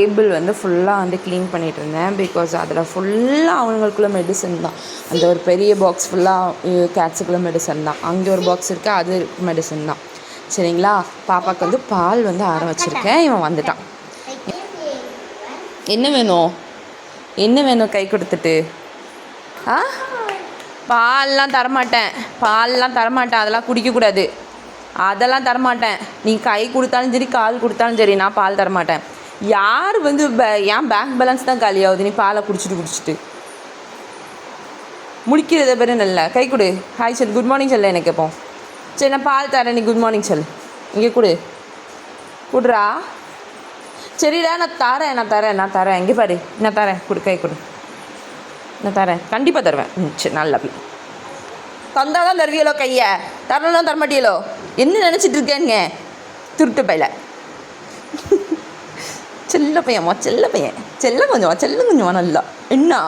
Table வந்து ஃபுல்லாக வந்து க்ளீன் பண்ணிகிட்டு இருந்தேன். பிகாஸ் அதில் ஃபுல்லாக அவங்களுக்குள்ள மெடிசன் தான். அந்த ஒரு பெரிய பாக்ஸ் ஃபுல்லாக கேட்ஸுக்குள்ள மெடிசன் தான். அங்கே ஒரு பாக்ஸ் இருக்குது, அது மெடிசன் தான். சரிங்களா? பாப்பாவுக்கு வந்து பால் வந்து ஆற வச்சுருக்கேன். இவன் வந்துட்டான். என்ன வேணும், என்ன வேணும் கை கொடுத்துட்டு? பால்லாம் தரமாட்டேன், அதெல்லாம் குடிக்கக்கூடாது, அதெல்லாம் தரமாட்டேன். நீ கை கொடுத்தாலும் சரி, கால் கொடுத்தாலும் சரி, நான் பால் தரமாட்டேன். யார் வந்து என் பேங்க் பேலன்ஸ் தான் காலியாகுது நீ பாலை குடிச்சிட்டு முடிக்கிறத பேர் நல்ல. கை கொடு, ஹாய் சொல், குட் மார்னிங் சொல்ல எனக்கு. எப்போ சரி நான் பால் தரேன், நீ குட் மார்னிங் சொல். இங்கே குடுறா. சரிடா, நான் தரேன். இங்கே பாரு, நான் தரேன், கை கொடு, நான் தரேன், கண்டிப்பாக தருவேன். சரி, நல்ல அப்படி தந்தால் தான் தருவியலோ, கையை தரணும் தரமாட்டியலோ, என்ன நினச்சிட்டு இருக்கேங்க திருட்டு பையில. செல்ல பையன், செல்ல கொஞ்சம் நல்லா என்ன